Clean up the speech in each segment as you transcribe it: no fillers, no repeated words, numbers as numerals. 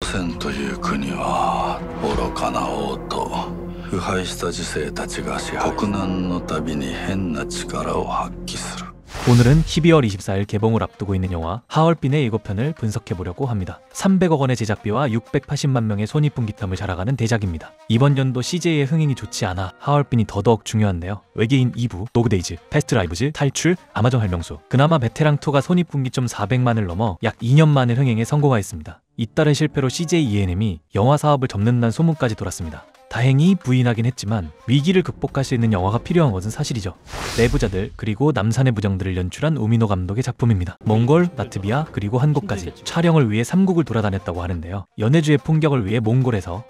朝鮮という国は愚かな王と腐敗した治世たちが支配国難のたびに変な力を発揮する。 오늘은 12월 24일 개봉을 앞두고 있는 영화 하얼빈의 예고편을 분석해보려고 합니다. 300억 원의 제작비와 680만 명의 손익분기점을 자랑하는 대작입니다. 이번 연도 CJ의 흥행이 좋지 않아 하얼빈이 더더욱 중요한데요. 외계인 2부, 도그데이즈, 패스트라이브즈, 탈출, 아마존 할명수. 그나마 베테랑2가 손익분기점 400만을 넘어 약 2년 만에 흥행에 성공하였습니다. 잇따른 실패로 CJ ENM이 영화 사업을 접는다는 소문까지 돌았습니다. 다행히 부인하긴 했지만 위기를 극복할 수 있는 영화가 필요한 것은 사실이죠. 내부자들 그리고 남산의 부정들을 연출한 우미노 감독의 작품입니다. 몽골, 라트비아 그리고 한국까지 촬영을 위해 3국을 돌아다녔다고 하는데요. 연해주의 풍경을 위해 몽골에서,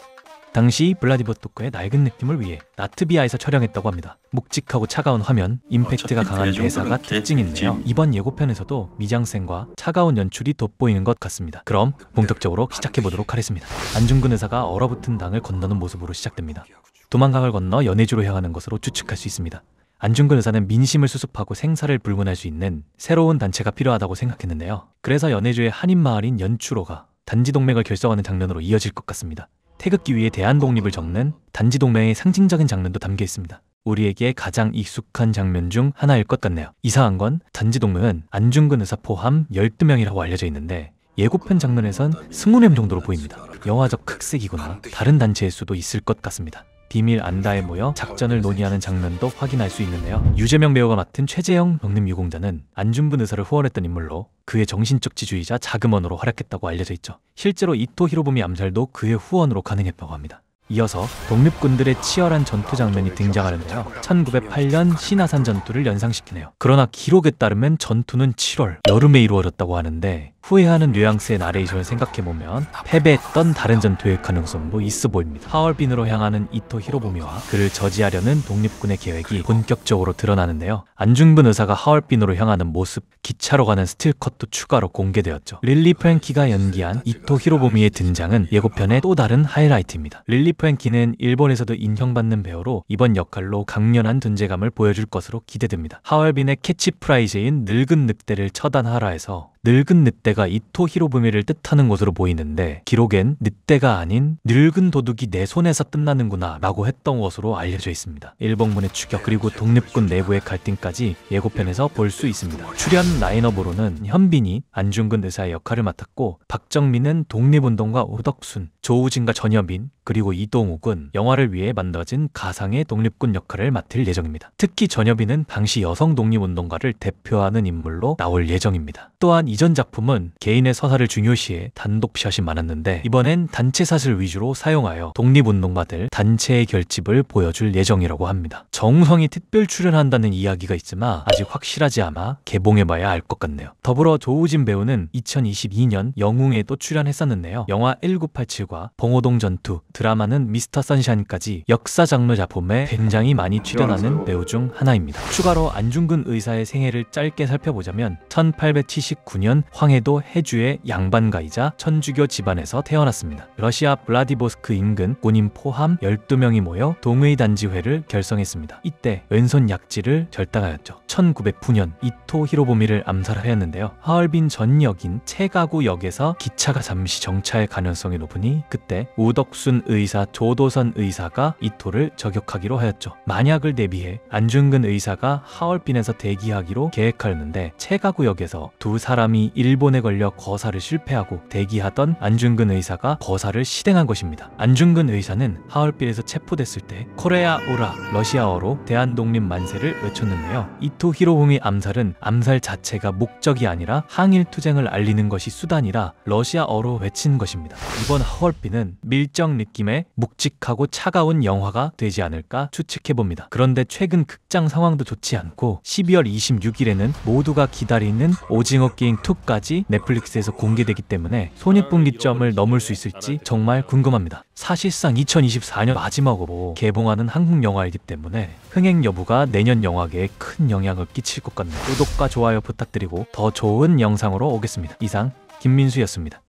당시 블라디보스토크의 낡은 느낌을 위해 라트비아에서 촬영했다고 합니다. 묵직하고 차가운 화면, 임팩트가 강한 대사가 특징인데요. 이번 예고편에서도 미장센과 차가운 연출이 돋보이는 것 같습니다. 그럼 본격적으로 시작해보도록 하겠습니다. 안중근 의사가 얼어붙은 당을 건너는 모습으로 시작됩니다. 두만강을 건너 연해주로 향하는 것으로 추측할 수 있습니다. 안중근 의사는 민심을 수습하고 생사를 불문할 수 있는 새로운 단체가 필요하다고 생각했는데요. 그래서 연해주의 한인마을인 연추로가 단지동맹을 결성하는 장면으로 이어질 것 같습니다. 태극기 위에 대한독립을 적는 단지동맹의 상징적인 장면도 담겨 있습니다. 우리에게 가장 익숙한 장면 중 하나일 것 같네요. 이상한 건 단지동맹은 안중근 의사 포함 12명이라고 알려져 있는데 예고편 장면에선 20명 정도로 보입니다. 영화적 흑색이거나 다른 단체일 수도 있을 것 같습니다. 비밀 안다에 모여 작전을 논의하는 장면도 확인할 수 있는데요. 유재명 배우가 맡은 최재형 독립유공자는 안중근 의사를 후원했던 인물로 그의 정신적 지주이자 자금원으로 활약했다고 알려져 있죠. 실제로 이토 히로부미 암살도 그의 후원으로 가능했다고 합니다. 이어서 독립군들의 치열한 전투 장면이 등장하는데요. 1908년 신화산 전투를 연상시키네요. 그러나 기록에 따르면 전투는 7월, 여름에 이루어졌다고 하는데 후회하는 뉘앙스의 나레이션을 생각해보면 패배했던 다른 전투의 가능성도 있어 보입니다. 하얼빈으로 향하는 이토 히로부미와 그를 저지하려는 독립군의 계획이 본격적으로 드러나는데요. 안중근 의사가 하얼빈으로 향하는 모습, 기차로 가는 스틸컷도 추가로 공개되었죠. 릴리 프랭키가 연기한 이토 히로부미의 등장은 예고편의 또 다른 하이라이트입니다. 릴리 프랭키는 일본에서도 인정받는 배우로 이번 역할로 강렬한 존재감을 보여줄 것으로 기대됩니다. 하얼빈의 캐치프라이즈인 늙은 늑대를 처단하라에서 늙은 늑대가 이토 히로부미를 뜻하는 것으로 보이는데 기록엔 늑대가 아닌 늙은 도둑이 내 손에서 끝나는구나 라고 했던 것으로 알려져 있습니다. 일본군의 추격 그리고 독립군 내부의 갈등까지 예고편에서 볼 수 있습니다. 출연 라인업으로는 현빈이 안중근 의사의 역할을 맡았고 박정민은 독립운동가 오덕순, 조우진과 전여빈 그리고 이동욱은 영화를 위해 만들어진 가상의 독립군 역할을 맡을 예정입니다. 특히 전여빈은 당시 여성 독립운동가를 대표하는 인물로 나올 예정입니다. 또한 이전 작품은 개인의 서사를 중요시해 단독샷이 많았는데 이번엔 단체샷을 위주로 사용하여 독립운동가들 단체의 결집을 보여줄 예정이라고 합니다. 정우성이 특별 출연한다는 이야기가 있지만 아직 확실하지 않아 개봉해봐야 알 것 같네요. 더불어 조우진 배우는 2022년 영웅에도 출연했었는데요. 영화 1987과 봉오동 전투, 드라마는 미스터 선샤인까지 역사 장르 작품에 굉장히 많이 출연하는 배우 중 하나입니다. 추가로 안중근 의사의 생애를 짧게 살펴보자면 1879년 황해도 해주의 양반가이자 천주교 집안에서 태어났습니다. 러시아 블라디보스크 인근 군인 포함 12명이 모여 동의단지회를 결성했습니다. 이때 왼손 약지를 절당하였죠. 1909년 이토 히로부미를 암살하였는데요. 하얼빈 전 역인 채가구 역에서 기차가 잠시 정차할 가능성이 높으니 그때 우덕순 의사, 조도선 의사가 이토를 저격하기로 하였죠. 만약을 대비해 안중근 의사가 하얼빈에서 대기하기로 계획하였는데 채가구역에서 두 사람이 일본에 걸려 거사를 실패하고 대기하던 안중근 의사가 거사를 실행한 것입니다. 안중근 의사는 하얼빈에서 체포됐을 때 코레아 오라 러시아어로 대한독립 만세를 외쳤는데요. 이토 히로부미 암살은 암살 자체가 목적이 아니라 항일투쟁을 알리는 것이 수단이라 러시아어로 외친 것입니다. 이번 하얼빈은 밀정 느낌의 묵직하고 차가운 영화가 되지 않을까 추측해봅니다. 그런데 최근 극장 상황도 좋지 않고 12월 26일에는 모두가 기다리는 오징어 게임 2까지 넷플릭스에서 공개되기 때문에 손익분기점을 넘을 수 있을지 정말 궁금합니다. 사실상 2024년 마지막으로 개봉하는 한국 영화이기 때문에 흥행 여부가 내년 영화계에 큰 영향을 끼칠 것 같네요. 구독과 좋아요 부탁드리고 더 좋은 영상으로 오겠습니다. 이상 김민수였습니다.